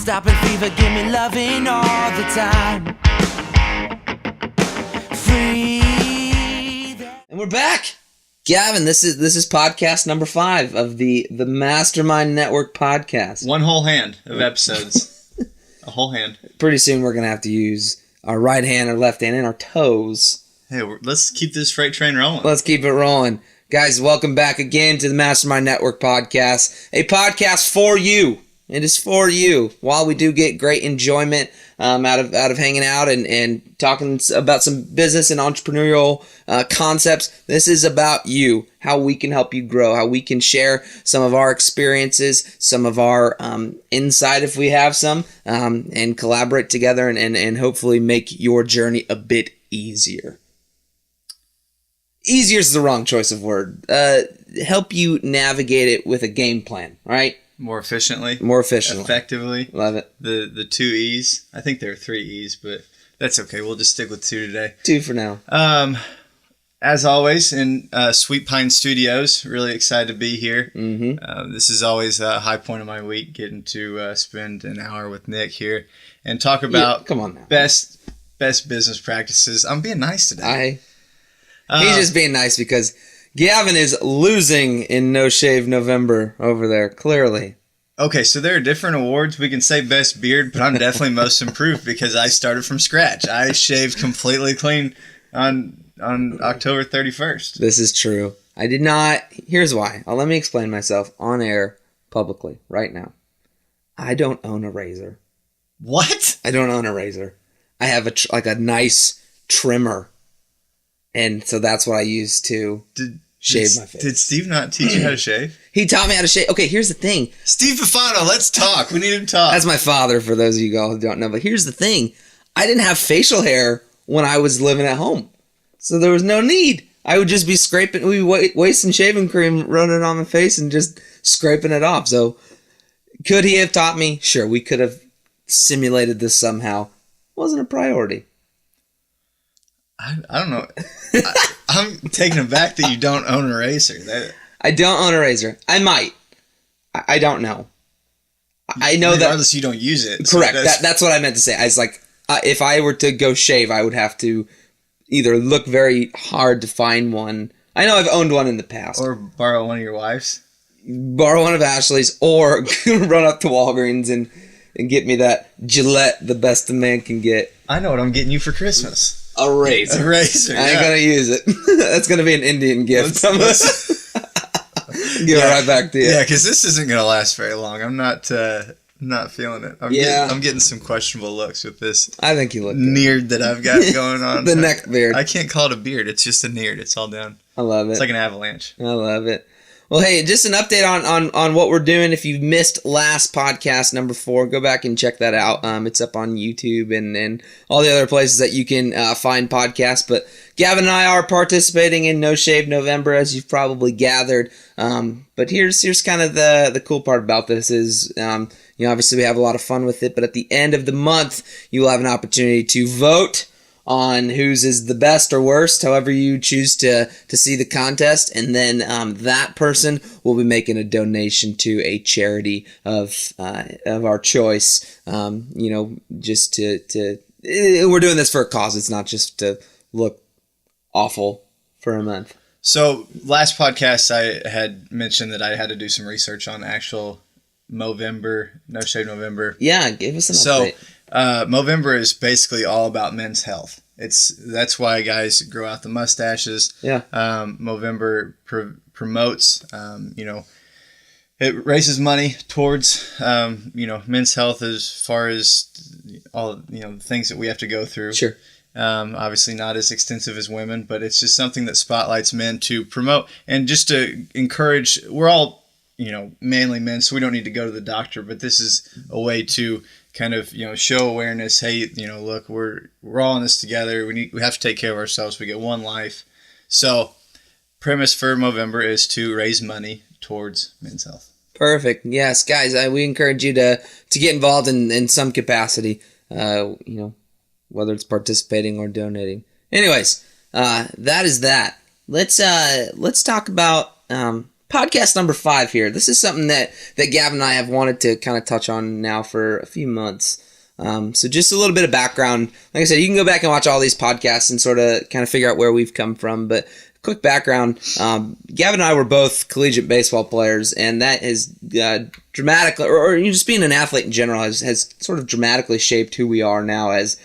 stopping fever, give me loving all the time. Free. And we're back. Gavin, this is podcast number 5 of the Mastermind Network podcast. One whole hand of episodes. A whole hand. Pretty soon we're going to have to use our right hand, our left hand, and our toes. Hey, let's keep this freight train rolling. Let's keep it rolling. Guys, welcome back again to the Mastermind Network podcast. A podcast for you. It is for you. While we do get great enjoyment out of hanging out and talking about some business and entrepreneurial concepts, this is about you, how we can help you grow, how we can share some of our experiences, some of our insight if we have some, and collaborate together and hopefully make your journey a bit easier. Easier is the wrong choice of word. Help you navigate it with a game plan, right? More efficiently. Effectively. Love it. The 2 E's. I think there are 3 E's, but that's okay. We'll just stick with 2 today. 2 for now. As always, in Sweet Pine Studios, really excited to be here. Mm-hmm. This is always a high point of my week, getting to spend an hour with Nick here and talk about come on now. best business practices. I'm being nice today. He's just being nice because Gavin is losing in No Shave November over there, clearly. Okay, so there are different awards. We can say best beard, but I'm definitely most improved because I started from scratch. I shaved completely clean on October 31st. This is true. I did not. Here's why. Let me explain myself on air publicly right now. I don't own a razor. What? I don't own a razor. I have a nice trimmer. And so that's what I use to shave my face. Did Steve not teach you how to shave? He taught me how to shave. Okay, here's the thing. Steve Bifano, let's talk. We need to talk. That's my father, for those of you who don't know. But here's the thing. I didn't have facial hair when I was living at home. So there was no need. I would just be wasting shaving cream, running it on my face, and just scraping it off. So could he have taught me? Sure, we could have simulated this somehow. Wasn't a priority. I don't know. I'm taken aback that you don't own a razor. I don't own a razor. I might. I don't know. I know that. Regardless, you don't use it. Correct. That's what I meant to say. I was like, if I were to go shave, I would have to either look very hard to find one. I know I've owned one in the past. Or borrow one of your wife's. Borrow one of Ashley's, or run up to Walgreens and get me that Gillette, the best a man can get. I know what I'm getting you for Christmas. A razor. A razor, I ain't gonna use it. That's gonna be an Indian gift. Give it right back to you. Yeah, because this isn't gonna last very long. I'm not feeling it. I'm getting some questionable looks with this. I think you look neard that I've got going on. The neck beard. I can't call it a beard. It's just a neard. It's all down. I love it. It's like an avalanche. I love it. Well, hey, just an update on what we're doing. If you missed last podcast, number 4, go back and check that out. It's up on YouTube and all the other places that you can find podcasts. But Gavin and I are participating in No Shave November, as you've probably gathered. But here's kind of the cool part about this is, obviously we have a lot of fun with it. But at the end of the month, you will have an opportunity to vote on whose is the best or worst, however you choose to see the contest, and then that person will be making a donation to a charity of our choice. Just to we're doing this for a cause. It's not just to look awful for a month. So last podcast I had mentioned that I had to do some research on actual Movember, No Shave November. Yeah, give us an update. Movember is basically all about men's health. That's why guys grow out the mustaches. Yeah. Movember promotes, it raises money towards, men's health as far as all, the things that we have to go through. Sure. Obviously not as extensive as women, but it's just something that spotlights men to promote and just to encourage. We're all, manly men, so we don't need to go to the doctor, but this is a way to kind of, show awareness. Hey, look, we're all in this together. We have to take care of ourselves. We get one life. So premise for Movember is to raise money towards men's health. Perfect. Yes, guys, we encourage you to get involved in some capacity, whether it's participating or donating. Anyways, that is that. Let's talk about podcast number 5 here. This is something that Gavin and I have wanted to kind of touch on now for a few months. So just a little bit of background. Like I said, you can go back and watch all these podcasts and sort of kind of figure out where we've come from. But quick background, Gavin and I were both collegiate baseball players, and that has dramatically, or just being an athlete in general, has sort of dramatically shaped who we are now as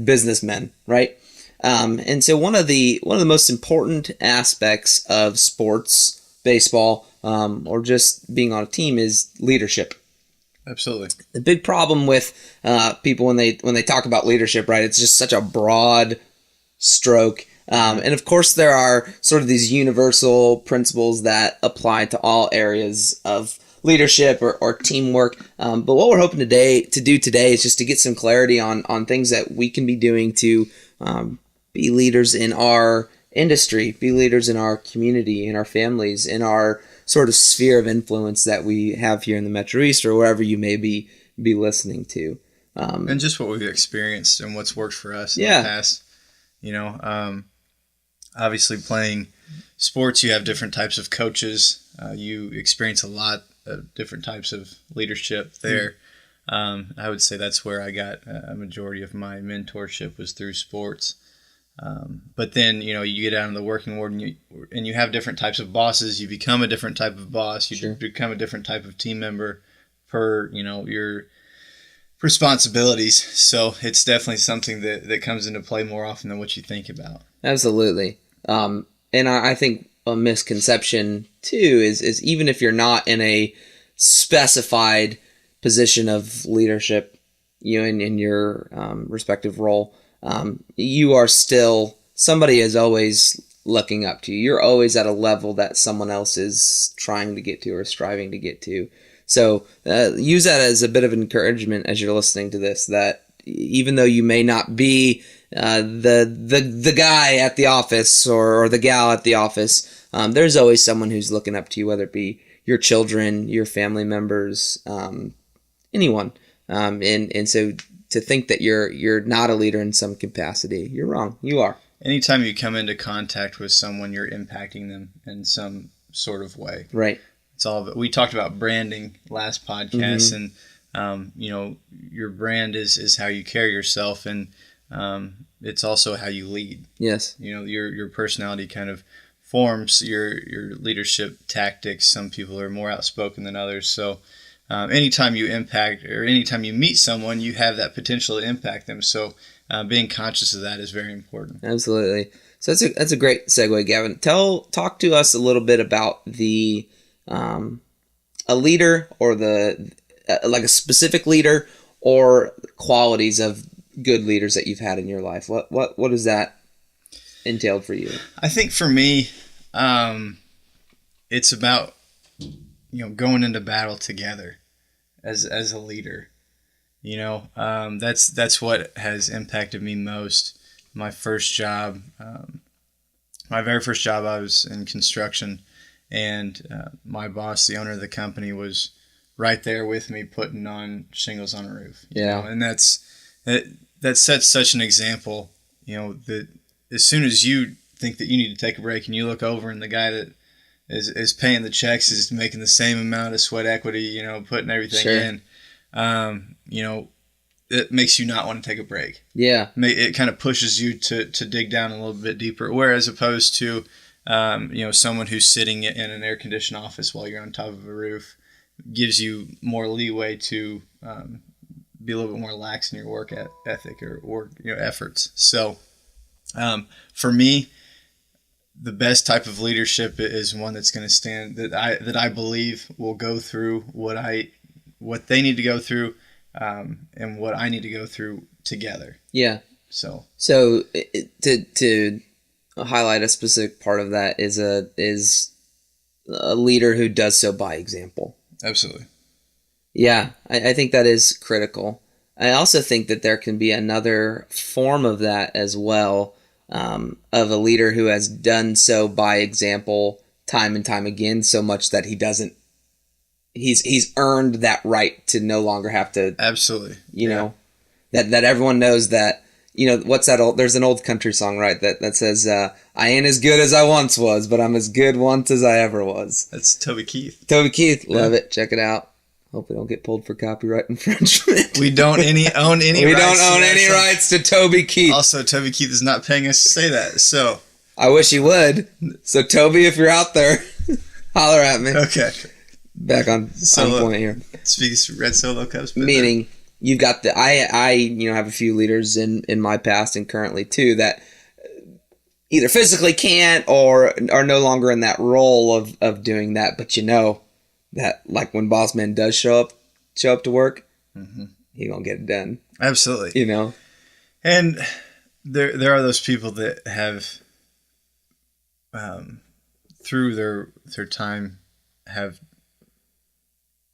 businessmen, right? And so one of the most important aspects of sports, baseball, or just being on a team is leadership. Absolutely. The big problem with people when they talk about leadership, right? It's just such a broad stroke. And of course, there are sort of these universal principles that apply to all areas of leadership or teamwork. But what we're hoping to do today is just to get some clarity on things that we can be doing to be leaders in our industry, be leaders in our community, in our families, in our sort of sphere of influence that we have here in the Metro East or wherever you may be listening to. And just what we've experienced and what's worked for us in the past. Obviously playing sports, you have different types of coaches. You experience a lot of different types of leadership there. I would say that's where I got a majority of my mentorship was through sports. But then, you get out in the working world and you have different types of bosses. You become a different type of boss. You become a different type of team member per, your responsibilities. So it's definitely something that comes into play more often than what you think about. Absolutely. And I think a misconception too is even if you're not in a specified position of leadership, in your respective role, you are still, somebody is always looking up to you. You're always at a level that someone else is trying to get to or striving to get to. So use that as a bit of encouragement as you're listening to this, that even though you may not be the guy at the office or the gal at the office, there's always someone who's looking up to you, whether it be your children, your family members, anyone. And so to think that you're not a leader in some capacity, you're wrong. You are. Anytime you come into contact with someone, you're impacting them in some sort of way. Right. It's all of it. We talked about branding last podcast, and your brand is how you carry yourself, and it's also how you lead. Yes. Your personality kind of forms your leadership tactics. Some people are more outspoken than others, so anytime you impact or anytime you meet someone, you have that potential to impact them. So being conscious of that is very important. Absolutely. So that's a great segue, Gavin. Talk to us a little bit about the a leader or like a specific leader or qualities of good leaders that you've had in your life. What does that entail for you? I think for me, it's about going into battle together as a leader. That's what has impacted me most. My first job, my very first job, I was in construction, and my boss, the owner of the company, was right there with me putting on shingles on a roof. And that sets such an example. That as soon as you think that you need to take a break and you look over and the guy that is paying the checks is making the same amount of sweat equity, putting everything in, it makes you not want to take a break. Yeah. It kind of pushes you to dig down a little bit deeper. Whereas opposed to, someone who's sitting in an air-conditioned office while you're on top of a roof gives you more leeway to be a little bit more lax in your work ethic or efforts. So for me, the best type of leadership is one that's going to stand, that I believe will go through what they need to go through, and what I need to go through together. Yeah. So to highlight a specific part of that is a leader who does so by example. Absolutely. Yeah, I think that is critical. I also think that there can be another form of that as well, of a leader who has done so by example time and time again, so much that he's earned that right to no longer have to. Absolutely. That everyone knows that, what's that old, there's an old country song, right, that says, I ain't as good as I once was, but I'm as good once as I ever was. That's Toby Keith. Toby Keith, love it. Check it out. Hope we don't get pulled for copyright infringement. We don't own any We rights. don't own any rights to Toby Keith. Also, Toby Keith is not paying us to say that, so. I wish he would. So, Toby, if you're out there, holler at me. Okay. Back on point here. Speaks Red Solo Cups. Meaning, you've got I have a few leaders in my past and currently too that either physically can't or are no longer in that role of doing that. But that, like, when Boss Man does show up to work, he gonna get it done. Absolutely. And there are those people that have, through their time, have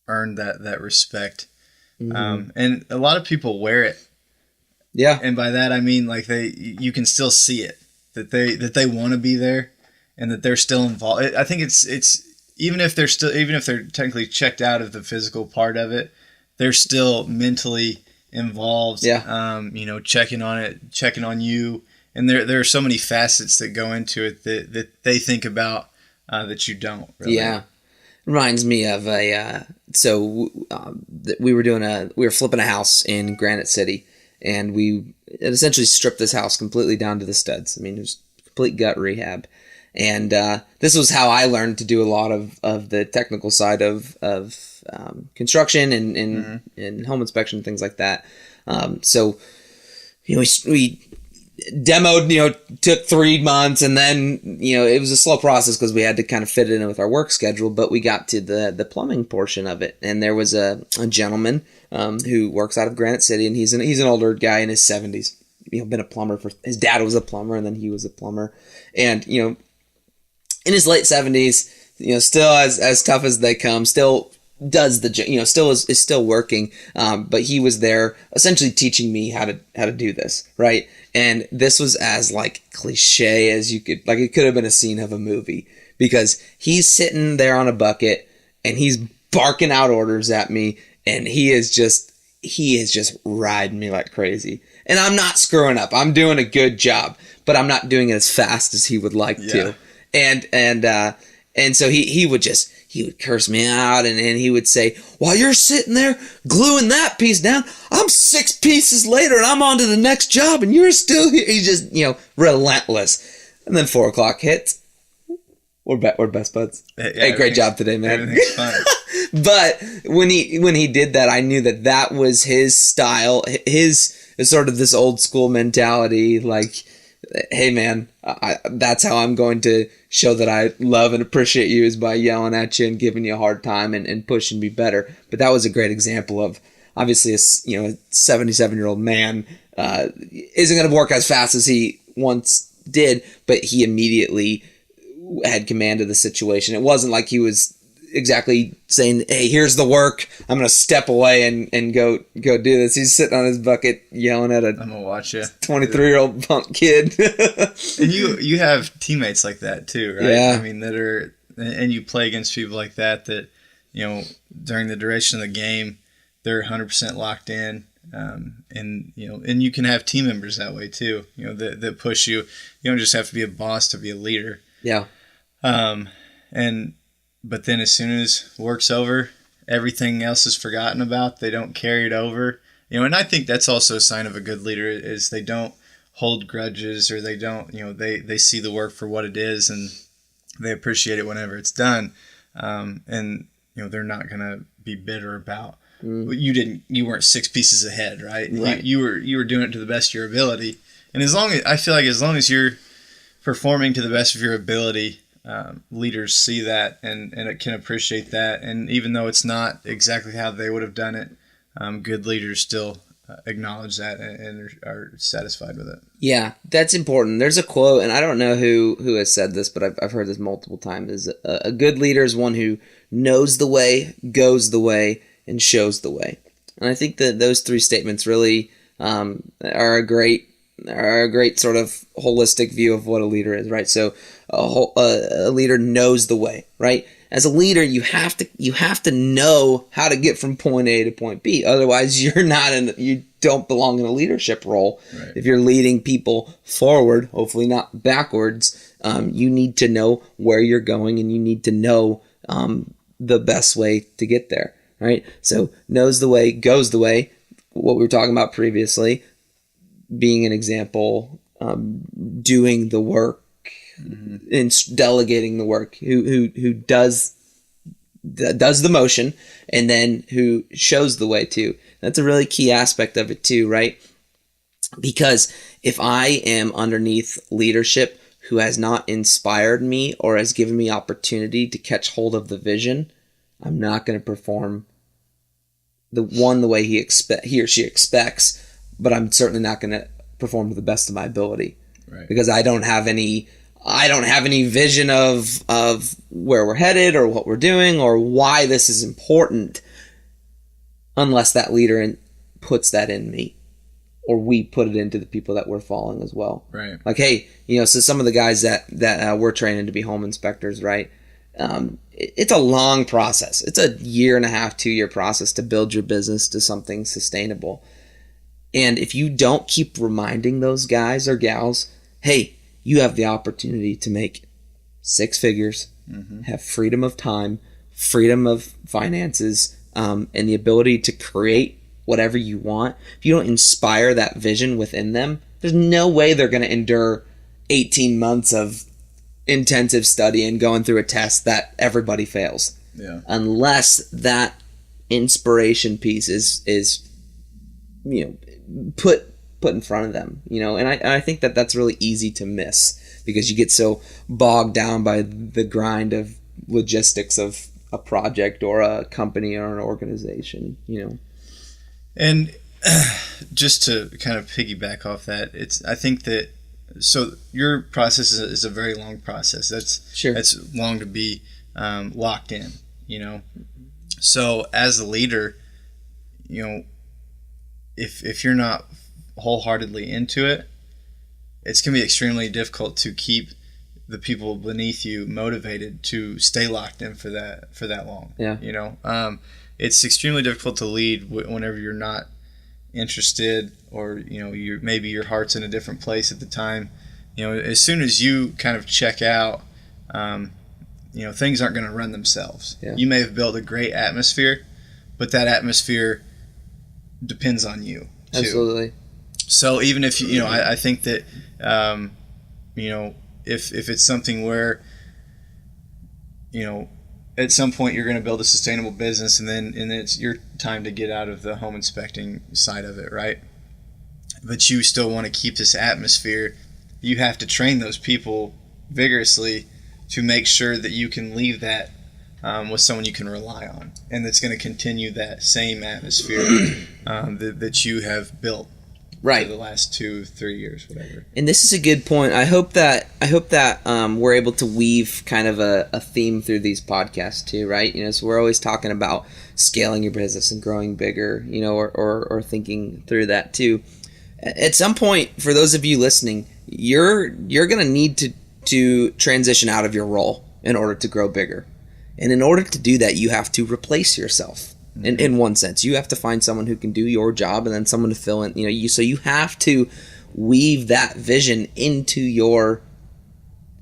earned that respect. And a lot of people wear it. Yeah. And by that I mean, like, you can still see it, that they want to be there and that they're still involved. I think it's even if they're technically checked out of the physical part of it, they're still mentally involved. Yeah. Checking on it, checking on you. And there are so many facets that go into it that they think about that you don't really. Yeah. Reminds me of we were flipping a house in Granite City, and we essentially stripped this house completely down to the studs. I mean, it was complete gut rehab. And this was how I learned to do a lot of the technical side of construction and home inspection, things like that. We demoed, took 3 months, and then, it was a slow process because we had to kind of fit it in with our work schedule, but we got to the plumbing portion of it. And there was a gentleman who works out of Granite City, and he's an older guy in his 70s. Been a plumber his dad was a plumber, and then he was a plumber. And, in his late 70s, still as tough as they come, still does still is still working. But he was there essentially teaching me how to do this, right? And this was as, like, cliche as you could, like, it could have been a scene of a movie, because he's sitting there on a bucket and he's barking out orders at me, and he is just riding me like crazy. And I'm not screwing up. I'm doing a good job, but I'm not doing it as fast as he would like to. And so he would curse me out, and he would say, while you're sitting there gluing that piece down, I'm 6 pieces later and I'm on to the next job and you're still here. He's just, relentless. And then 4 o'clock hits. We're best buds. Hey, great job today, man. Everything's fine. But when he did that, I knew that was his style, his sort of this old school mentality, like, hey man, that's how I'm going to show that I love and appreciate you, is by yelling at you and giving you a hard time and pushing me better. But that was a great example of, obviously, a 77-year-old man isn't going to work as fast as he once did, but he immediately had command of the situation. It wasn't like he was exactly saying, hey, here's the work, I'm going to step away and go do this. He's sitting on his bucket yelling at I'm gonna watch you. 23-year-old punk kid. And you have teammates like that too, right? Yeah. I mean, and you play against people like that during the duration of the game, they're 100% locked in. And you can have team members that way too, that push you. You don't just have to be a boss to be a leader. Yeah. But then as soon as work's over, everything else is forgotten about. They don't carry it over. And I think that's also a sign of a good leader, is they don't hold grudges, or they don't, they see the work for what it is, and they appreciate it whenever it's done. And they're not going to be bitter about, you weren't 6 pieces ahead, right? Right. You were doing it to the best of your ability. And as long as you're performing to the best of your ability, leaders see that and it can appreciate that. And even though it's not exactly how they would have done it, good leaders still acknowledge that and are satisfied with it. Yeah, that's important. There's a quote, and I don't know who has said this, but I've heard this multiple times, is a good leader is one who knows the way, goes the way, and shows the way. And I think that those 3 statements really are a great sort of holistic view of what a leader is, right? So a leader knows the way, right? as a leader, you have to know how to get from point A to point B. Otherwise, you don't belong in a leadership role. Right. If you're leading people forward, hopefully not backwards, you need to know where you're going, and you need to know the best way to get there. Right? So knows the way, goes the way. What we were talking about previously, being an example, doing the work, and delegating the work, who does the motion, and then who shows the way too. That's a really key aspect of it too, right? Because if I am underneath leadership who has not inspired me or has given me opportunity to catch hold of the vision, I'm not going to perform the way he or she expects, but I'm certainly not going to perform to the best of my ability. Right. Because I don't have any vision of where we're headed or what we're doing or why this is important, unless that leader puts that in me, or we put it into the people that we're following as well. Right. Like, hey, so some of the guys that we're training to be home inspectors, right? It's a long process. It's a 1.5 to 2 year process to build your business to something sustainable. And if you don't keep reminding those guys or gals, hey, you have the opportunity to make 6 figures, have freedom of time, freedom of finances, and the ability to create whatever you want. If you don't inspire that vision within them, there's no way they're going to endure 18 months of intensive study and going through a test that everybody fails. Yeah. Unless that inspiration piece is put in front of them, and I think that's really easy to miss because you get so bogged down by the grind of logistics of a project or a company or an organization, And just to kind of piggyback off that, I think that, so your process is a very long process. That's long to be locked in, So as a leader, if you're not wholeheartedly into it, it's going to be extremely difficult to keep the people beneath you motivated to stay locked in for that long. Yeah. It's extremely difficult to lead whenever you're not interested, or maybe your heart's in a different place at the time. As soon as you kind of check out, things aren't going to run themselves. Yeah. You may have built a great atmosphere, but that atmosphere depends on you too. Absolutely. So even if I think that if it's something where at some point you're going to build a sustainable business, and then it's your time to get out of the home inspecting side of it, right? But you still want to keep this atmosphere. You have to train those people vigorously to make sure that you can leave that with someone you can rely on, and that's going to continue that same atmosphere that you have built right for the last 2-3 years, whatever. And this is a good point. I hope that we're able to weave kind of a theme through these podcasts too, right? So we're always talking about scaling your business and growing bigger, or thinking through that too. At some point, for those of you listening, you're going to need to transition out of your role in order to grow bigger. And in order to do that, you have to replace yourself. In one sense, you have to find someone who can do your job, and then someone to fill in. So you have to weave that vision into your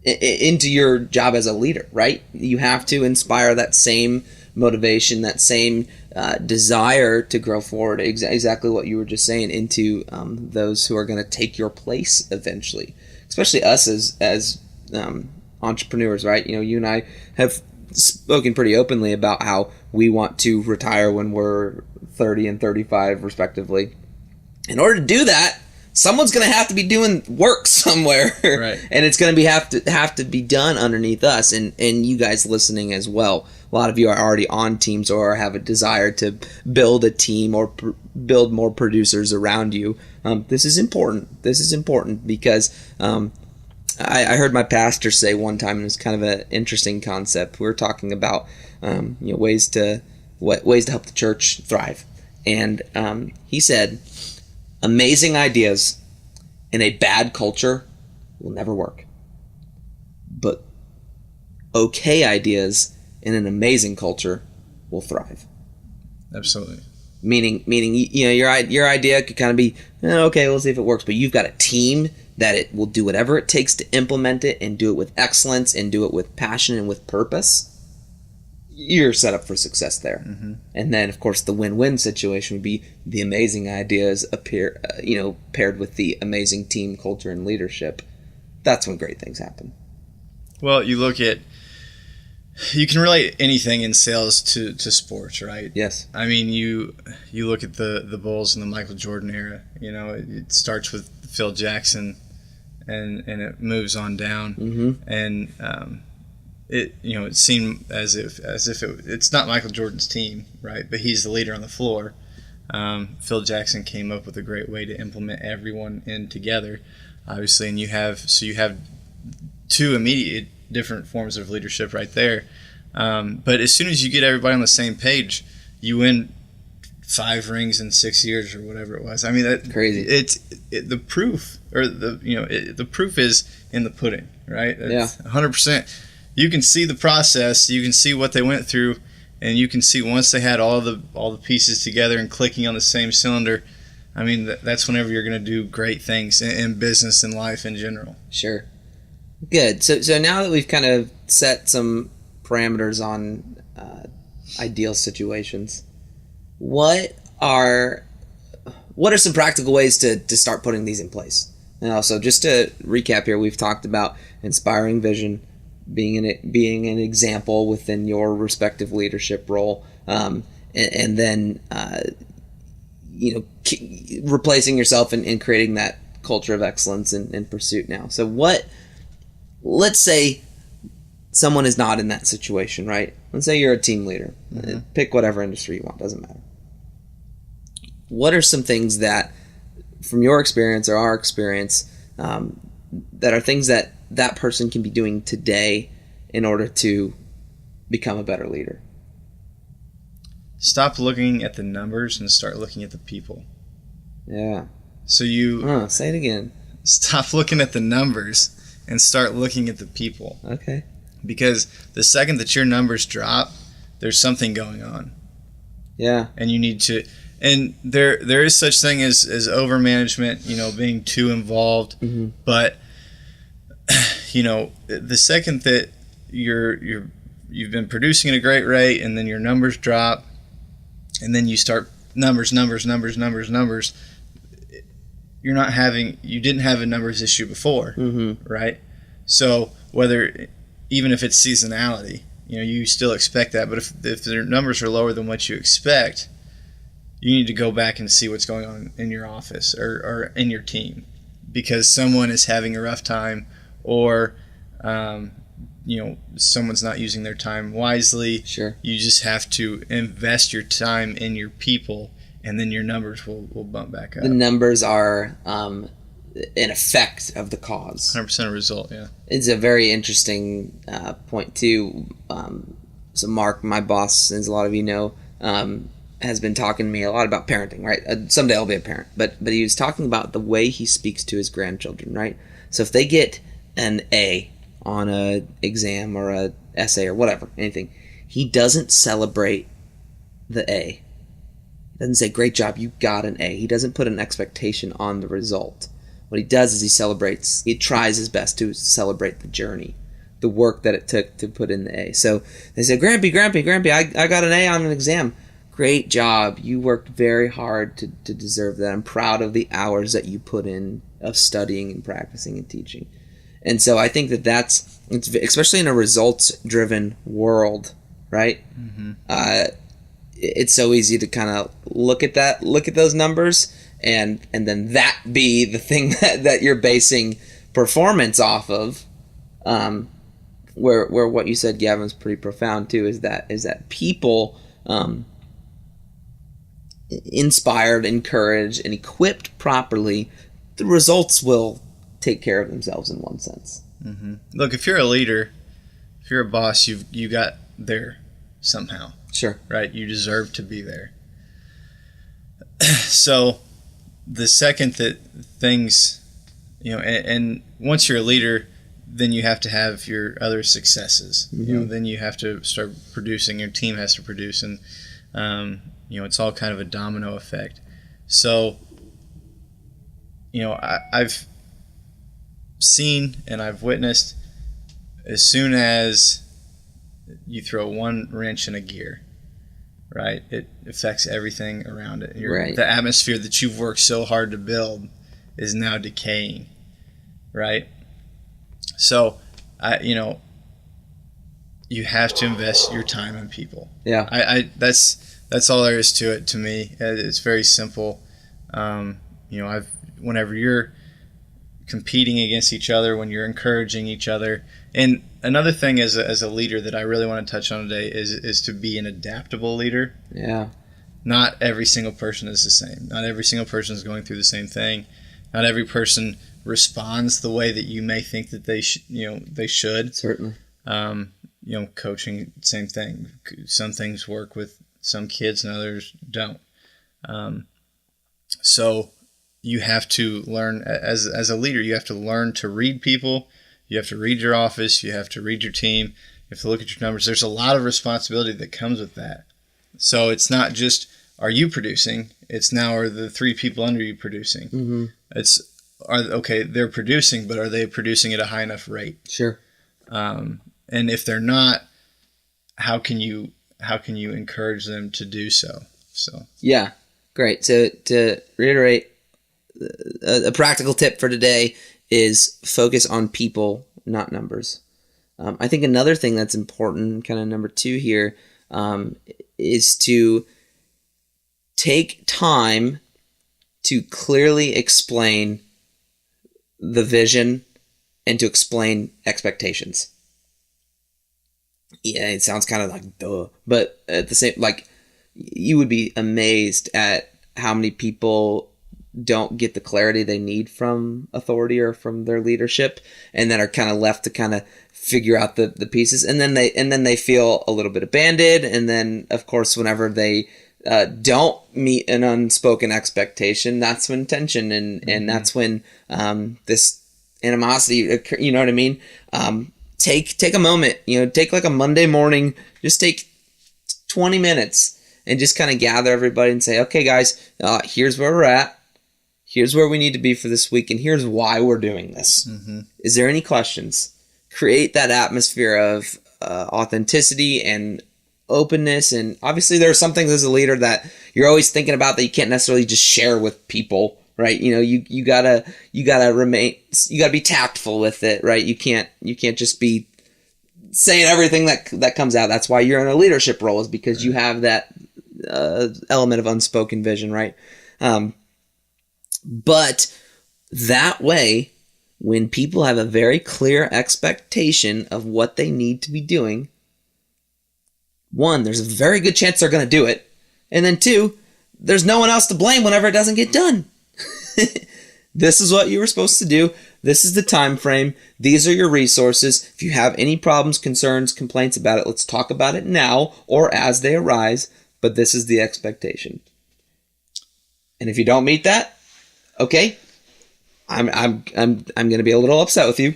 job as a leader, right? You have to inspire that same motivation, that same desire to grow forward. Exactly what you were just saying, into those who are going to take your place eventually. Especially us as entrepreneurs, right? You and I have spoken pretty openly about how we want to retire when we're 30 and 35 respectively. In order to do that, someone's going to have to be doing work somewhere, right? And it's going to have to be done underneath us, and you guys listening as well. A lot of you are already on teams or have a desire to build a team or build more producers around you. This is important. This is important because I heard my pastor say one time, and it was kind of an interesting concept. We were talking about ways to help the church thrive, and he said, amazing ideas in a bad culture will never work, but okay ideas in an amazing culture will thrive. Absolutely. Meaning, your idea could kind of be, okay, we'll see if it works. But you've got a team that it will do whatever it takes to implement it and do it with excellence and do it with passion and with purpose. You're set up for success there. Mm-hmm. And then, of course, the win-win situation would be the amazing ideas paired with the amazing team culture and leadership. That's when great things happen. Well, you can relate anything in sales to sports, right? Yes. I mean, you look at the Bulls in the Michael Jordan era. It starts with Phil Jackson, and it moves on down. Mm-hmm. And it seemed as if it's not Michael Jordan's team, right? But he's the leader on the floor. Phil Jackson came up with a great way to implement everyone in together, obviously, and you have two immediate different forms of leadership right there. But as soon as you get everybody on the same page, you win 5 rings in 6 years or whatever it was. I mean, that's crazy. The proof, or the proof is in the pudding, right? That's 100%. You can see the process, you can see what they went through, and you can see once they had all the pieces together and clicking on the same cylinder. I mean, that's whenever you're going to do great things in business and life in general. Sure. Good. So now that we've kind of set some parameters on ideal situations, what are some practical ways to start putting these in place? So just to recap here, we've talked about inspiring vision, being an example within your respective leadership role, and then replacing yourself and creating that culture of excellence in pursuit now. So let's say someone is not in that situation, right? Let's say you're a team leader. Mm-hmm. Pick whatever industry you want, doesn't matter. What are some things that, from your experience or our experience, that are things that person can be doing today in order to become a better leader? Stop looking at the numbers and start looking at the people. Yeah. So say it again. Stop looking at the numbers and start looking at the people. Okay. Because the second that your numbers drop, there's something going on. Yeah. And you need to, and there is such thing as over management, being too involved. Mm-hmm. But the second that you've been producing at a great rate, and then your numbers drop, and then you start numbers. You didn't have a numbers issue before, mm-hmm. right? So even if it's seasonality, you still expect that. But if their numbers are lower than what you expect, you need to go back and see what's going on in your office or in your team, because someone is having a rough time, or someone's not using their time wisely. Sure. You just have to invest your time in your people, and then your numbers will bump back up. The numbers are an effect of the cause. 100% a result, yeah. It's a very interesting point, too. So Mark, my boss, as a lot of you know, has been talking to me a lot about parenting, right? Someday I'll be a parent. But he was talking about the way he speaks to his grandchildren, right? So if they get an A on a exam or a essay or whatever, anything, he doesn't celebrate the A. He doesn't say, great job, you got an A. He doesn't put an expectation on the result. What he does is he tries his best to celebrate the journey, the work that it took to put in the A. So they say, Grampy, I got an A on an exam. Great job. You worked very hard to deserve that. I'm proud of the hours that you put in of studying and practicing and teaching. And so I think it's especially in a results-driven world, right? Mm-hmm. It's so easy to kind of look at those numbers, and then that be the thing that you're basing performance off of. Where what you said, Gavin, is pretty profound too. Is that people inspired, encouraged, and equipped properly, the results will take care of themselves in one sense. Mm-hmm. Look, if you're a leader, if you're a boss, you got there somehow. Sure. Right? You deserve to be there. So the second that things, and once you're a leader, then you have to have your other successes. Then you have to start producing. Your team has to produce, and it's all kind of a domino effect. So, I've seen and I've witnessed, as soon as you throw one wrench in a gear, right, it affects everything around it. Right. The atmosphere that you've worked so hard to build is now decaying, right? So, you have to invest your time in people. Yeah. That's all there is to it. To me, it's very simple. Whenever you're competing against each other, when you're encouraging each other, and another thing as a leader that I really want to touch on today is to be an adaptable leader. Yeah. Not every single person is the same. Not every single person is going through the same thing. Not every person responds the way that you may think that they should. Certainly. Coaching, same thing. Some things work with some kids and others don't. So you have to learn, as a leader, you have to learn to read people. You have to read your office. You have to read your team. You have to look at your numbers. There's a lot of responsibility that comes with that. So it's not just, are you producing? It's now, are the 3 people under you producing? Mm-hmm. They're producing, but are they producing at a high enough rate? Sure. And if they're not, how can you encourage them to do so? So yeah, great. So to reiterate, a practical tip for today is focus on people, not numbers. I think another thing that's important, kind of number 2 here, is to take time to clearly explain the vision and to explain expectations. Yeah, it sounds kind of like duh, but at the same, like, you would be amazed at how many people don't get the clarity they need from authority or from their leadership, and then are kind of left to kind of figure out the pieces, and then they feel a little bit abandoned, and then of course whenever they don't meet an unspoken expectation, that's when tension and that's when this animosity, you know what I mean? Take a moment, take like a Monday morning, just take 20 minutes and just kind of gather everybody and say, okay guys, here's where we're at. Here's where we need to be for this week, and here's why we're doing this. Mm-hmm. Is there any questions? Create that atmosphere of authenticity and openness, and obviously there are some things as a leader that you're always thinking about that you can't necessarily just share with people, right? You gotta be tactful with it, right? You can't just be saying everything that comes out. That's why you're in a leadership role, is because you have that element of unspoken vision, right? But that way, when people have a very clear expectation of what they need to be doing, 1, there's a very good chance they're going to do it. And then 2, there's no one else to blame whenever it doesn't get done. This is what you were supposed to do. This is the time frame. These are your resources. If you have any problems, concerns, complaints about it, let's talk about it now or as they arise. But this is the expectation. And if you don't meet that, okay, I'm going to be a little upset with you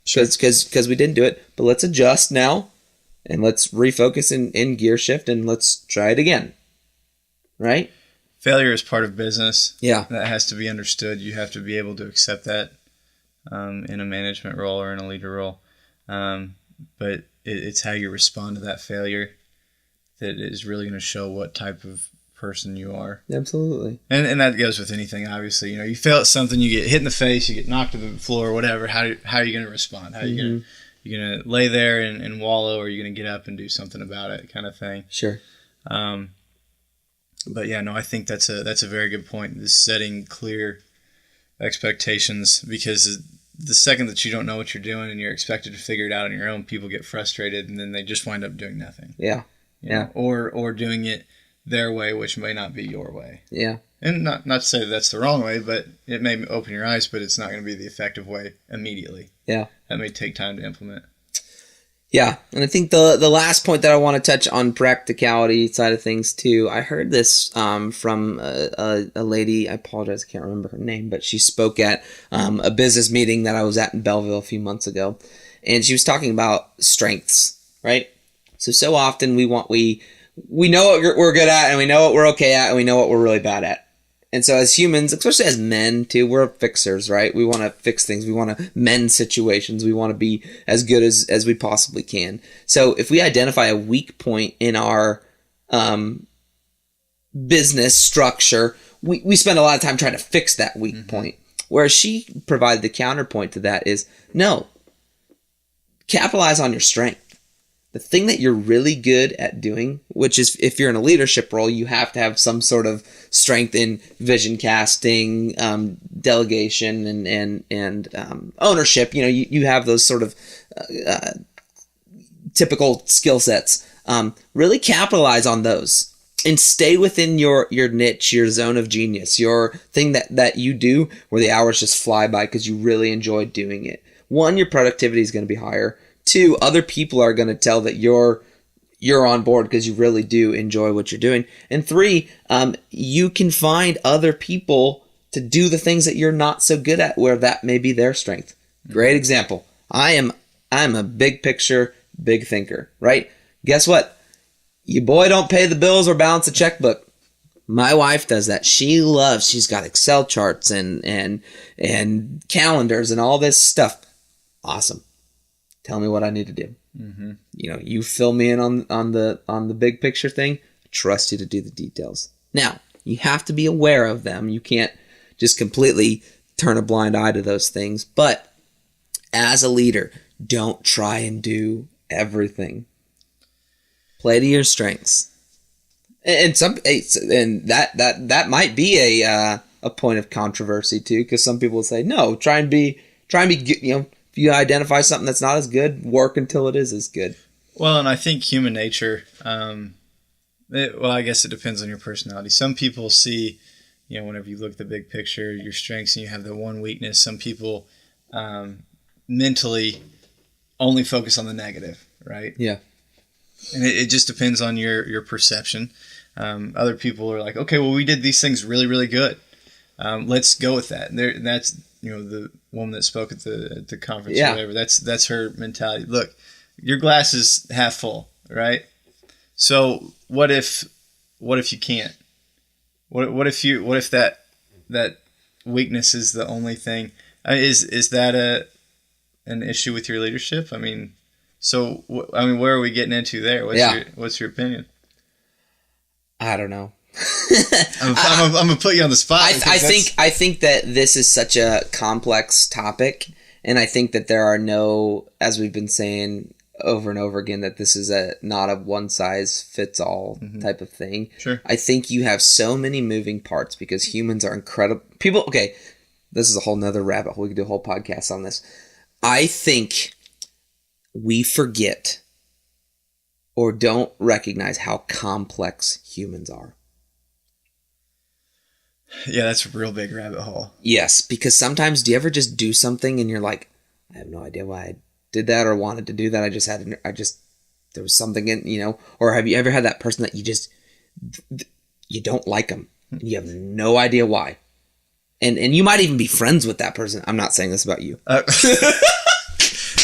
because we didn't do it. But let's adjust now, and let's refocus in gear shift, and let's try it again. Right? Failure is part of business. Yeah, that has to be understood. You have to be able to accept that in a management role or in a leader role. But it's how you respond to that failure that is really going to show what type of person you are. Absolutely. And that goes with anything, obviously. You fail at something, you get hit in the face, you get knocked to the floor, whatever. How are you going to respond? How are you going to lay there and wallow, or are you going to get up and do something about it, kind of thing? Sure. But yeah, no, I think that's a very good point. This setting clear expectations, because the second that you don't know what you're doing and you're expected to figure it out on your own, people get frustrated and then they just wind up doing nothing. Yeah. Or doing it their way, which may not be your way. Yeah. And not to say that that's the wrong way, but it may open your eyes, but it's not going to be the effective way immediately. Yeah. That may take time to implement. Yeah, and I think the last point that I want to touch on practicality side of things too. I heard this from a lady. I apologize, I can't remember her name, but she spoke at a business meeting that I was at in Belleville a few months ago, and she was talking about strengths, right? So often we know what we're good at, and we know what we're okay at, and we know what we're really bad at. And so as humans, especially as men too, we're fixers, right? We want to fix things. We want to mend situations. We want to be as good as we possibly can. So if we identify a weak point in our business structure, we spend a lot of time trying to fix that weak point. Whereas she provided the counterpoint to that is, no, capitalize on your strength. The thing that you're really good at doing, which is if you're in a leadership role, you have to have some sort of strength in vision casting, delegation, and ownership. You know, you have those sort of typical skill sets. Really capitalize on those and stay within your niche, your zone of genius, your thing that you do where the hours just fly by because you really enjoy doing it. One, your productivity is going to be higher. Two, other people are going to tell that you're on board because you really do enjoy what you're doing. And three, you can find other people to do the things that you're not so good at where that may be their strength. Great example. I'm a big picture, big thinker, right? Guess what? Your boy don't pay the bills or balance a checkbook. My wife does that. She's got Excel charts and calendars and all this stuff. Awesome. Tell me what I need to do. Mm-hmm. You know, you fill me in on the big picture thing. I trust you to do the details. Now, you have to be aware of them. You can't just completely turn a blind eye to those things. But as a leader, don't try and do everything. Play to your strengths. And that might be a point of controversy too, because some people will say, no, try and be you know. If you identify something that's not as good, work until it is as good. Well, and I think human nature, I guess it depends on your personality. Some people see, you know, whenever you look at the big picture, your strengths, and you have the one weakness. Some people mentally only focus on the negative, right? Yeah. And it just depends on your perception. Other people are like, okay, well, we did these things really, really good. Let's go with that. And that's, you know, the woman that spoke at the conference, or whatever. That's her mentality. Look, your glass is half full, right? So what if you can't? What if that weakness is the only thing? Is that an issue with your leadership? I mean, where are we getting into there? What's your opinion? I don't know. I'm gonna put you on the spot. I think that this is such a complex topic, and I think that there are no, as we've been saying over and over again, that this is not a one size fits all type of thing. Sure. I think you have so many moving parts because humans are incredible people. Okay, this is a whole nother rabbit hole. We could do a whole podcast on this. I think we forget or don't recognize how complex humans are. Yeah, that's a real big rabbit hole. Yes, because sometimes do you ever just do something and you're like, I have no idea why I did that or wanted to do that. There was something in, you know, or have you ever had that person that you don't like them and you have no idea why? And you might even be friends with that person. I'm not saying this about you.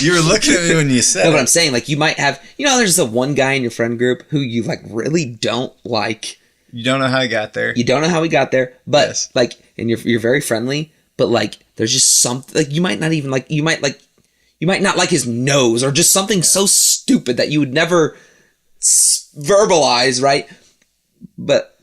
You were looking at me when you said No, but I'm saying, like, you might have, you know, there's the one guy in your friend group who you, like, really don't like. You don't know how he got there. You don't know how he got there, but yes. Like, and you're very friendly, but like, there's just something, like, you might not even like, you might not like his nose or just something so stupid that you would never verbalize, right? But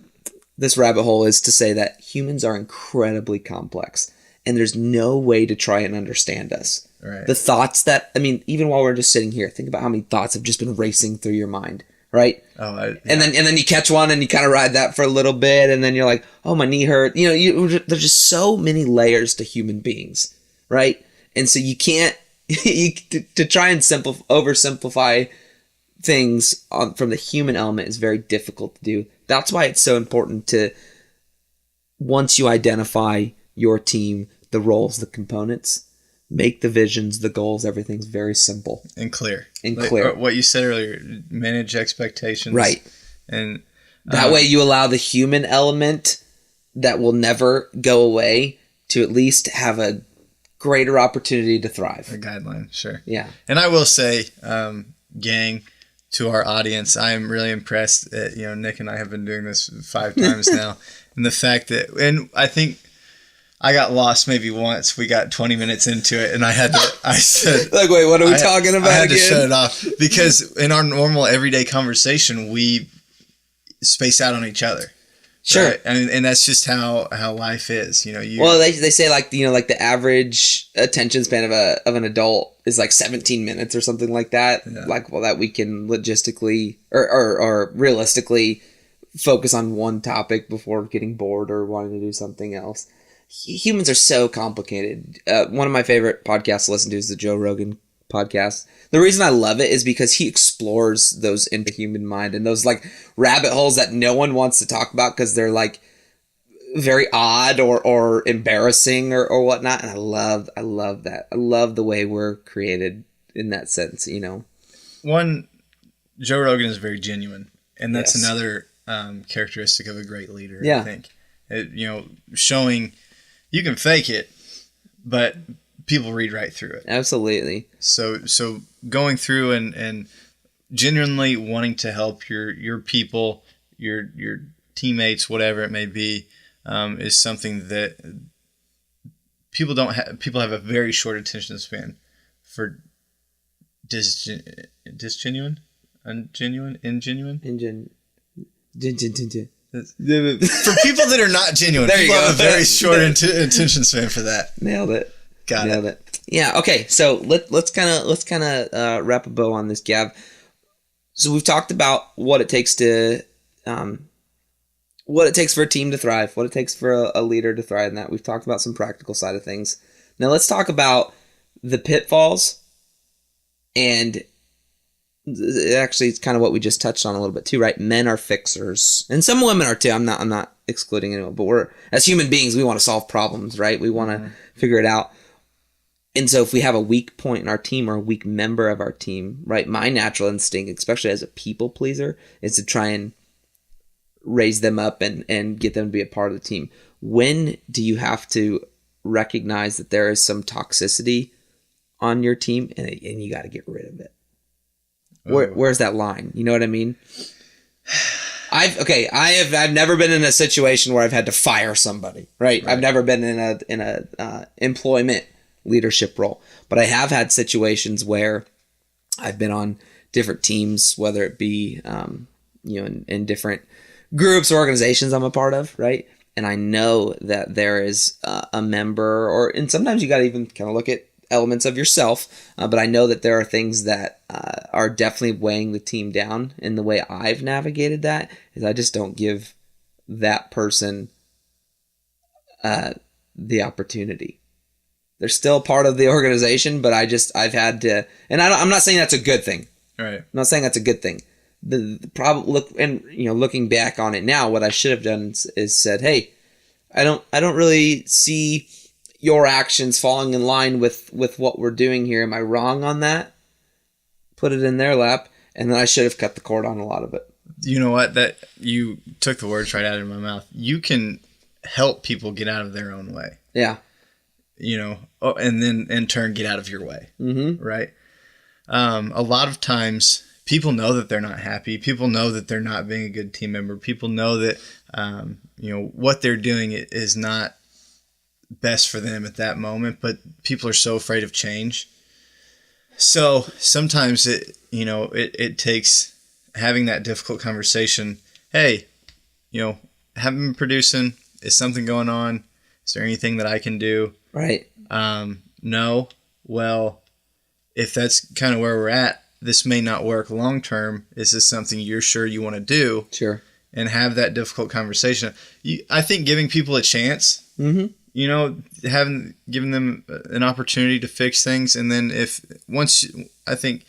this rabbit hole is to say that humans are incredibly complex and there's no way to try and understand us. Right. The thoughts that, I mean, even while we're just sitting here, think about how many thoughts have just been racing through your mind. Right? Yeah. And then you catch one and you kind of ride that for a little bit and then you're like, oh, my knee hurt. You know, there's just so many layers to human beings, right? And so you can't, to try and oversimplify things from the human element is very difficult to do. That's why it's so important to, once you identify your team, the roles, the components, make the visions, the goals, everything's very simple and clear. And clear. What you said earlier, manage expectations. Right. And that way you allow the human element that will never go away to at least have a greater opportunity to thrive. A guideline, sure. Yeah. And I will say, gang, to our audience, I am really impressed that, Nick and I have been doing this 5 times now. And the fact that, and I think I got lost maybe once. We got 20 minutes into it, and I said, like, wait, what are we talking about? I had again? to shut it off because in our normal everyday conversation, we space out on each other. Sure. Right? And that's just how life is. Well, they say like the average attention span of an adult is like 17 minutes or something like that. Yeah. Like, well, that we can logistically or realistically focus on one topic before getting bored or wanting to do something else. Humans are so complicated. One of my favorite podcasts to listen to is the Joe Rogan podcast. The reason I love it is because he explores those into human mind and those like rabbit holes that no one wants to talk about because they're like very odd or embarrassing or whatnot. And I love that. I love the way we're created in that sense, One, Joe Rogan is very genuine, and that's Yes. another characteristic of a great leader. Yeah. I think showing you can fake it, but people read right through it. Absolutely. So going through and genuinely wanting to help your people, your teammates, whatever it may be, is something that people don't have. People have a very short attention span for ingenuine. For people that are not genuine, There you people go. have a very short attention span for that. Nailed it. Nailed it. Yeah. Okay. So let's kind of wrap a bow on this, Gav. So we've talked about what it takes for a team to thrive, what it takes for a leader to thrive in that. We've talked about some practical side of things. Now let's talk about the pitfalls, and actually it's kind of what we just touched on a little bit too, right? Men are fixers, and some women are too. I'm not excluding anyone, but we're, as human beings, we want to solve problems, right? We want to figure it out. And so if we have a weak point in our team or a weak member of our team, right, my natural instinct, especially as a people pleaser, is to try and raise them up and get them to be a part of the team. When do you have to recognize that there is some toxicity on your team and you got to get rid of it? Where's that line? You know what I mean? I've never been in a situation where I've had to fire somebody, right? I've never been in a employment leadership role, but I have had situations where I've been on different teams, whether it be in different groups or organizations I'm a part of, right? And I know that there is a member, and sometimes you got to even kind of look at elements of yourself, but I know that there are things that are definitely weighing the team down. And the way I've navigated that is I just don't give that person the opportunity. They're still part of the organization, but I've had to, and I'm not saying that's a good thing. Right. I'm not saying that's a good thing. The problem, looking back on it now, what I should have done is said, hey, I don't really see your actions falling in line with what we're doing here. Am I wrong on that? Put it in their lap, and then I should have cut the cord on a lot of it. You know what? That you took the words right out of my mouth. You can help people get out of their own way. Yeah. And then in turn get out of your way. Mm-hmm. Right. A lot of times people know that they're not happy. People know that they're not being a good team member. People know that, what they're doing is not best for them at that moment, but people are so afraid of change. So sometimes it takes having that difficult conversation. Hey, haven't been producing. Is something going on? Is there anything that I can do? Right. No. Well, if that's kind of where we're at, this may not work long term. Is this something you're sure you want to do? Sure. And have that difficult conversation. I think giving people a chance, mm-hmm. Giving them an opportunity to fix things. And then I think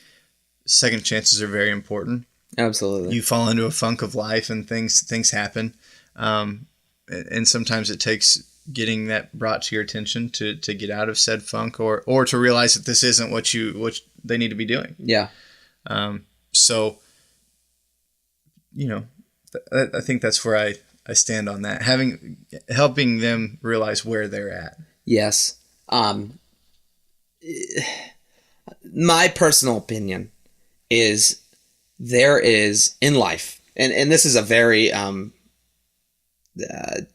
second chances are very important. Absolutely. You fall into a funk of life and things happen. And sometimes it takes getting that brought to your attention to get out of said funk, or to realize that this isn't what they need to be doing. Yeah. So, I think that's where I stand on that. Helping them realize where they're at. Yes. My personal opinion is there is in life, and this is a very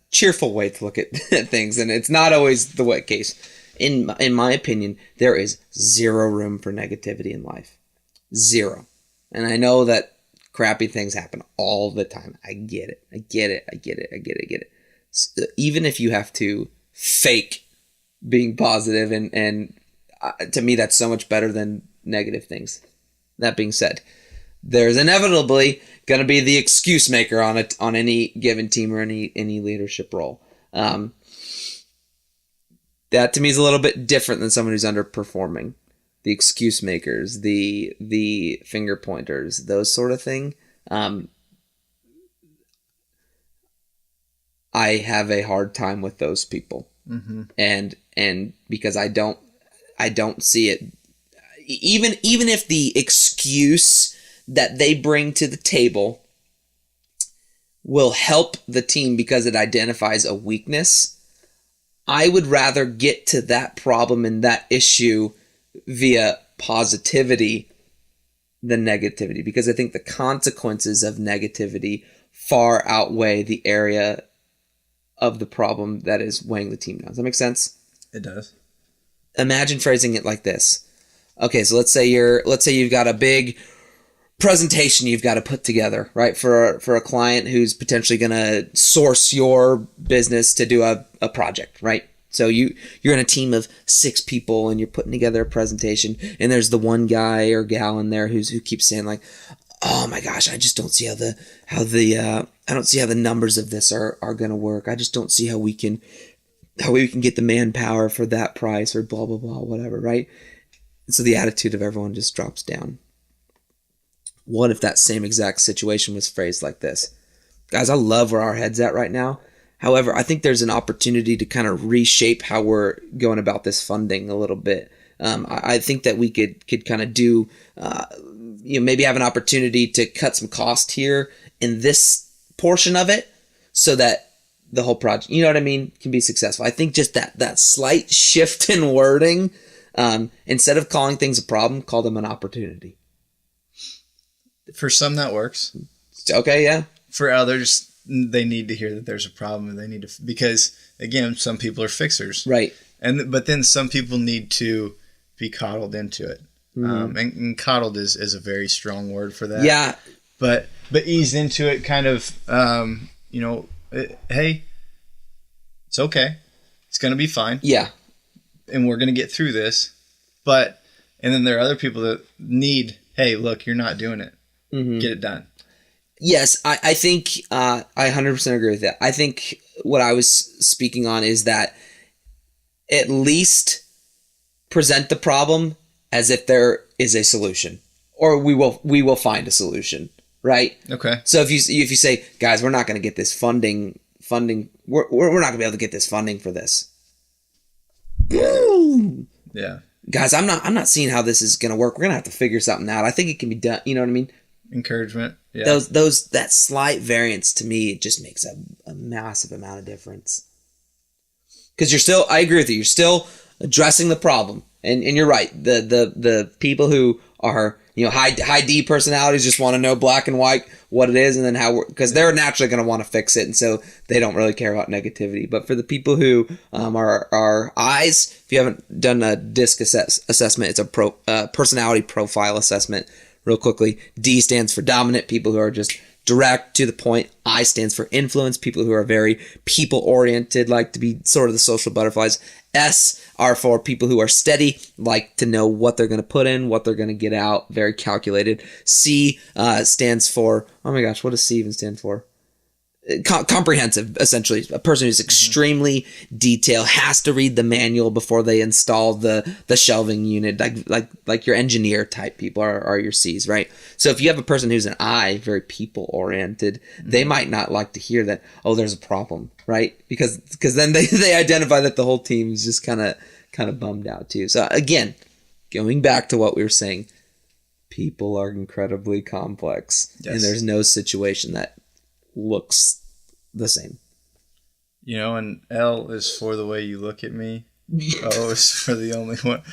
cheerful way to look at things, and it's not always the case. In my opinion, there is zero room for negativity in life. Zero. And I know that crappy things happen all the time. I get it. So even if you have to fake being positive, and to me, that's so much better than negative things. That being said, there's inevitably going to be the excuse maker on any given team or any leadership role. That to me is a little bit different than someone who's underperforming. The excuse makers, the finger pointers, those sort of thing. I have a hard time with those people, and because I don't see it. Even if the excuse that they bring to the table will help the team because it identifies a weakness, I would rather get to that problem and that issue via positivity than negativity, because I think the consequences of negativity far outweigh the area of the problem that is weighing the team down. Does that make sense? It does. Imagine phrasing it like this. Okay, so let's say you've got a big presentation you've got to put together, right, for a client who's potentially going to source your business to do a project, right? So you're in a team of 6 people and you're putting together a presentation, and there's the one guy or gal in there who keeps saying like, "Oh my gosh, I just don't see how the numbers of this are going to work. I just don't see how we can get the manpower for that price," or blah blah blah, whatever, right? And so the attitude of everyone just drops down. What if that same exact situation was phrased like this? Guys, I love where our head's at right now. However, I think there's an opportunity to kind of reshape how we're going about this funding a little bit. I think that we could kind of do, maybe have an opportunity to cut some cost here in this portion of it so that the whole project, you know what I mean, can be successful. I think just that slight shift in wording, instead of calling things a problem, call them an opportunity. For some, that works. Okay, yeah. For others, they need to hear that there's a problem, and they need to, because again, some people are fixers, right? But then some people need to be coddled into it. And coddled is a very strong word for that. Yeah. But eased into it, kind of, hey, it's okay. It's going to be fine. Yeah. And we're going to get through this. And then there are other people that need, hey, look, you're not doing it. Get it done. Yes, I think I 100% agree with that. I think what I was speaking on is that at least present the problem as if there is a solution, or we will find a solution, right? Okay. So if you say, guys, we're not going to get this funding, we're not going to be able to get this funding for this. Yeah. Guys, I'm not seeing how this is going to work. We're going to have to figure something out. I think it can be done. You know what I mean? Encouragement. Yeah. That slight variance to me, it just makes a massive amount of difference. Because I agree with you. You're still addressing the problem, and you're right. The people who are high D personalities just want to know black and white what it is, and then because they're naturally going to want to fix it, and so they don't really care about negativity. But for the people who are I's, if you haven't done a DISC assessment, it's a personality profile assessment. Real quickly, D stands for dominant, people who are just direct, to the point. I stands for influence, people who are very people-oriented, like to be sort of the social butterflies. S are for people who are steady, like to know what they're going to put in, what they're going to get out, very calculated. C stands for, oh my gosh, what does C even stand for? comprehensive, essentially. A person who's extremely detailed, has to read the manual before they install the shelving unit, like your engineer type people are your C's, right? So if you have a person who's an I, very people oriented, they might not like to hear that, oh, there's a problem, right? Because then they identify that the whole team is just kind of bummed out too. So again, going back to what we were saying, people are incredibly complex, and there's no situation that looks the same. And L is for the way you look at me. O is for the only one.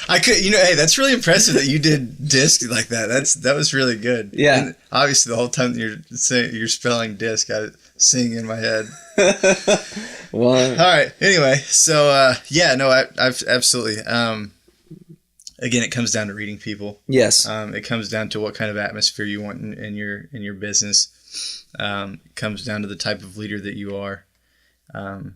I could, hey, that's really impressive that you did disc like that. That was really good. Yeah. And obviously, the whole time you're spelling disc, I was singing in my head. Well, all right. Anyway, so I've absolutely. Again, it comes down to reading people. Yes. It comes down to what kind of atmosphere you want in your business. It comes down to the type of leader that you are. And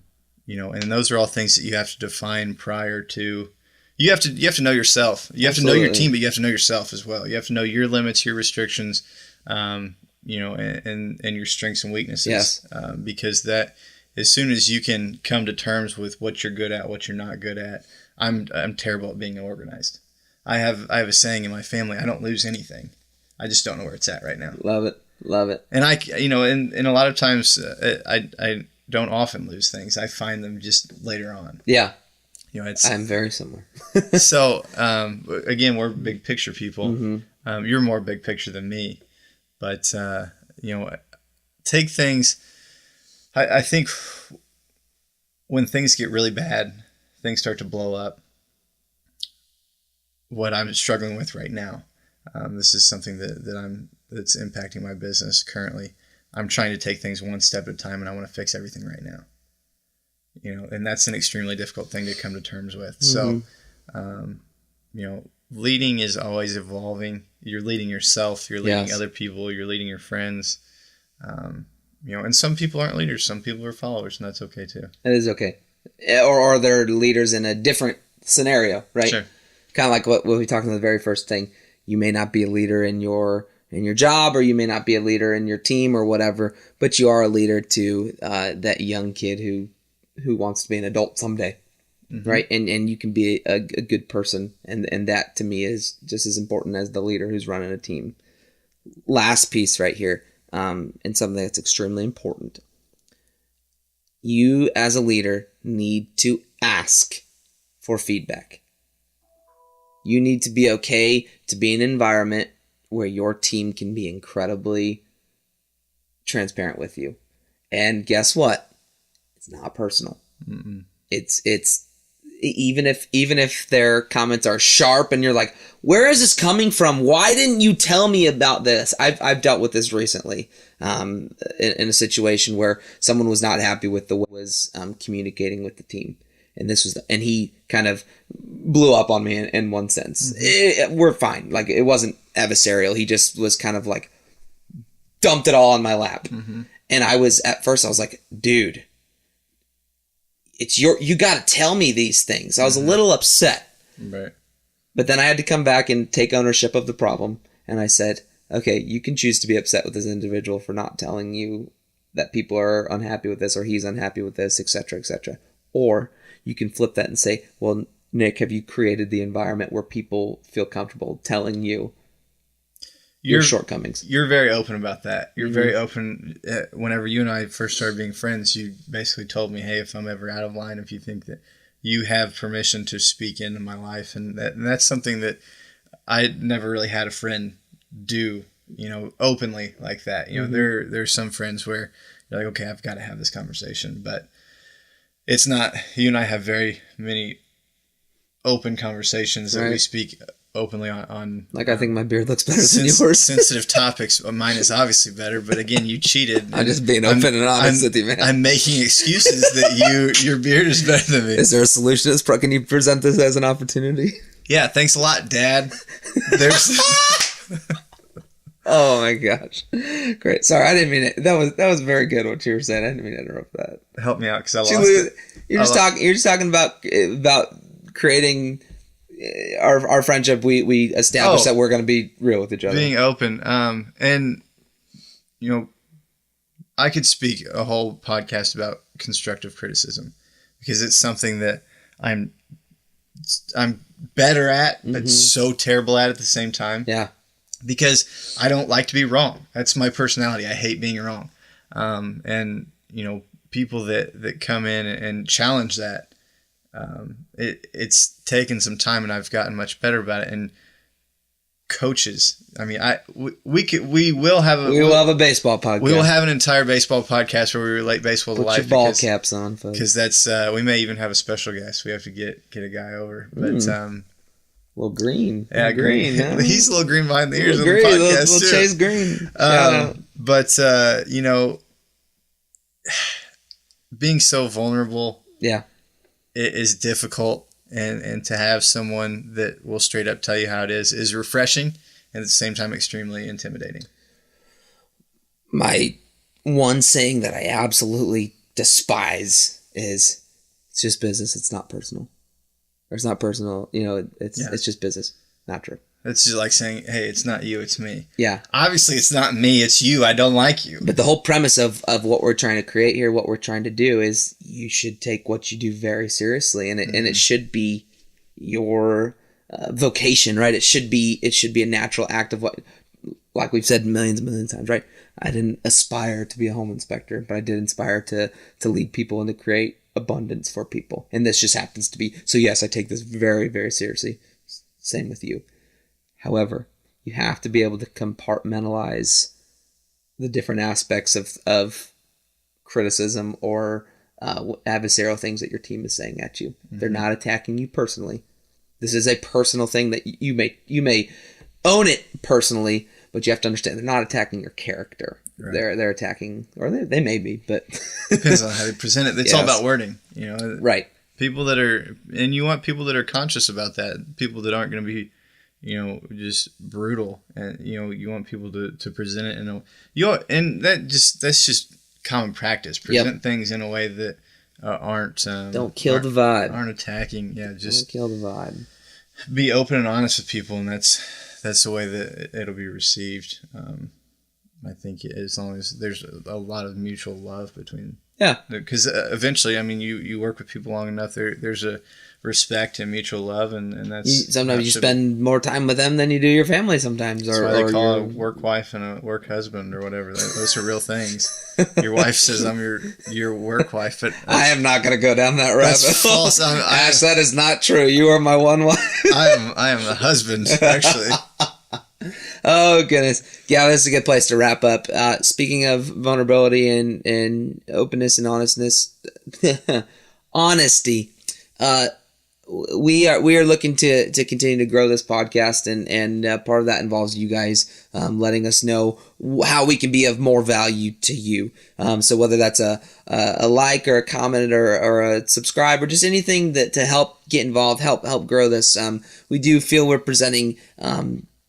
those are all things that you have to define prior to. You have to know yourself. You have to know your team, but you have to know yourself as well. You have to know your limits, your restrictions, and your strengths and weaknesses. Yes. Because that, as soon as you can come to terms with what you're good at, what you're not good at. I'm terrible at being organized. I have a saying in my family: I don't lose anything. I just don't know where it's at right now. Love it. And and a lot of times I don't often lose things. I find them just later on. Yeah. I'm very similar. So, again, we're big picture people. Mm-hmm. You're more big picture than me, but take things. I think when things get really bad, things start to blow up. What I'm struggling with right now, this is something that's impacting my business currently. I'm trying to take things one step at a time, and I want to fix everything right now. And that's an extremely difficult thing to come to terms with. Mm-hmm. So, leading is always evolving. You're leading yourself. You're leading other people. You're leading your friends. And some people aren't leaders. Some people are followers, and that's okay too. It is okay. Or they're leaders in a different scenario, right? Sure. Kind of like what we talked in the very first thing. You may not be a leader in your job, or you may not be a leader in your team or whatever, but you are a leader to that young kid who wants to be an adult someday, mm-hmm. right? And you can be a good person, and that to me is just as important as the leader who's running a team. Last piece right here, and something that's extremely important. You as a leader need to ask for feedback. You need to be okay to be in an environment where your team can be incredibly transparent with you. And guess what? It's not personal. Mm-mm. It's even if their comments are sharp and you're like, where is this coming from? Why didn't you tell me about this? I've dealt with this recently in a situation where someone was not happy with the way I was communicating with the team. And and he kind of blew up on me in one sense. Mm-hmm. We're fine. Like, it wasn't adversarial. He just was kind of like dumped it all on my lap. Mm-hmm. And at first I was like, dude, you got to tell me these things. I was a little upset. Right. But then I had to come back and take ownership of the problem. And I said, okay, you can choose to be upset with this individual for not telling you that people are unhappy with this, or he's unhappy with this, etc., etc. Or you can flip that and say, well, Nick, have you created the environment where people feel comfortable telling you your shortcomings? You're very open about that. You're mm-hmm. very open. Whenever you and I first started being friends, you basically told me, hey, if I'm ever out of line, if you think that you have permission to speak into my life. And that's something that I never really had a friend do, openly like that. Mm-hmm. There's some friends where you're like, okay, I've got to have this conversation, but it's not. You and I have very many open conversations that we speak openly on. Like, I think my beard looks better than yours. Sensitive topics. Mine is obviously better, but again, you cheated. I'm just being open and honest with you, man. I'm making excuses that your beard is better than me. Is there a solution? Can you present this as an opportunity? Yeah, thanks a lot, Dad. Oh my gosh. Great. Sorry, I didn't mean it. That was very good what you were saying. I didn't mean to interrupt that. Help me out, because I lost it. You're just talking about creating our friendship. We established that we're going to be real with each other. Being open. And I could speak a whole podcast about constructive criticism because it's something that I'm better at, but so terrible at the same time. Yeah. Because I don't like to be wrong. That's my personality. I hate being wrong. And, people that come in and challenge that, it's taken some time and I've gotten much better about it. And coaches, I mean, we will have a baseball podcast. We will have an entire baseball podcast where we relate baseball to life. Put your ball caps on, folks. Because that's, we may even have a special guest. We have to get a guy over. But, a little green. Yeah, green. Huh? He's a little green behind the ears on the green, podcast, little too. Chase Green. But, being so vulnerable it is difficult. And to have someone that will straight up tell you how it is refreshing and at the same time extremely intimidating. My one saying that I absolutely despise is, it's just business. It's not personal. Or it's not personal. It's just business. Not true. It's just like saying, hey, it's not you, it's me. Yeah. Obviously, it's not me, it's you. I don't like you. But the whole premise of what we're trying to create here, what we're trying to do is you should take what you do very seriously. And it should be your vocation, right? It should be a natural act of what, like we've said millions and millions of times, right? I didn't aspire to be a home inspector, but I did aspire to lead people and to create abundance for people. And this just happens to be. So yes, I take this very, very seriously. Same with you. However, you have to be able to compartmentalize the different aspects of criticism or adversarial things that your team is saying at you. They're not attacking you personally. This is a personal thing that you may own it personally, but you have to understand they're not attacking your character. Right. They're attacking, or they may be, but depends on how they present it. It's all about wording, Right. People that are, and you want people that are conscious about that. People that aren't going to be, just brutal, and you want people to present it in a, and that's just common practice. Present things in a way that aren't don't kill the vibe. Aren't attacking. Yeah, just don't kill the vibe. Be open and honest with people, and that's the way that it'll be received. I think as long as there's a lot of mutual love between. Yeah. Because eventually, I mean, you work with people long enough, there's a respect and mutual love, and that's... Sometimes you spend more time with them than you do your family sometimes. That's why they call a work wife and a work husband or whatever. Those are real things. Your wife says, I'm your work wife, but... I am not going to go down that rabbit hole. That's false. Ash, that is not true. You are my one wife. I am the husband, actually. Oh, goodness. Yeah, this is a good place to wrap up. Speaking of vulnerability and openness and honestness, honesty, we are looking to continue to grow this podcast, and part of that involves you guys letting us know how we can be of more value to you. So whether that's a like or a comment or a subscribe or just anything that to help get involved, help grow this. We do feel we're presenting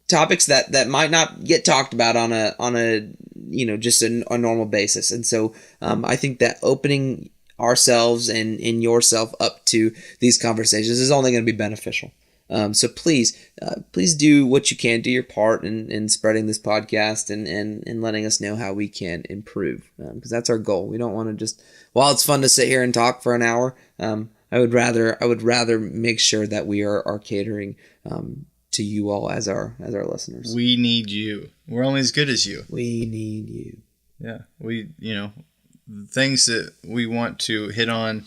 topics that might not get talked about on a just a normal basis, and so I think that opening ourselves and yourself up to these conversations is only going to be beneficial. So please do what you can, do your part in spreading this podcast and letting us know how we can improve, because that's our goal. We don't want to just, while it's fun to sit here and talk for an hour, I would rather make sure that we are catering to you all as our listeners. We need you. We're only as good as you. We need you. Yeah. We, things that we want to hit on,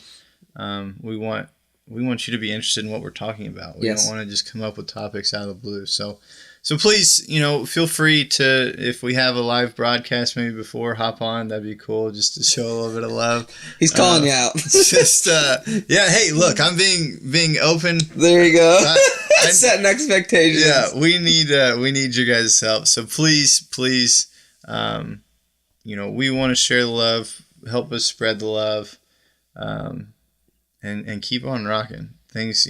we want you to be interested in what we're talking about. We don't want to just come up with topics out of the blue. So please, feel free to, if we have a live broadcast maybe before, hop on. That'd be cool, just to show a little bit of love. He's calling you out. Hey, look, I'm being open. There you go. Setting expectations. Yeah, we need your guys' help. So please, we want to share the love, help us spread the love, and keep on rocking. Things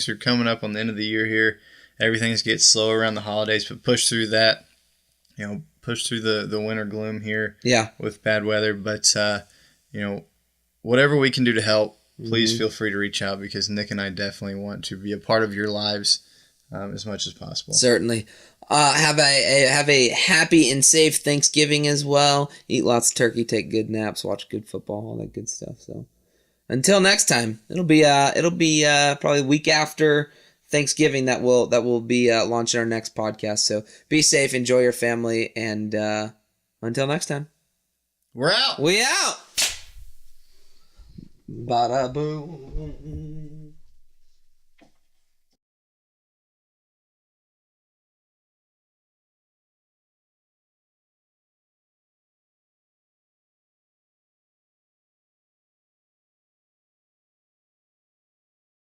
are coming up on the end of the year here. Everything's getting slow around the holidays, but push through that. Push through the winter gloom here. Yeah. With bad weather, but whatever we can do to help, please feel free to reach out, because Nick and I definitely want to be a part of your lives as much as possible. Certainly. Have a happy and safe Thanksgiving as well. Eat lots of turkey, take good naps, watch good football, all that good stuff. So until next time, it'll be probably the week after Thanksgiving that will be launching our next podcast. So be safe, enjoy your family, and until next time, We're out. we out. Bada boom.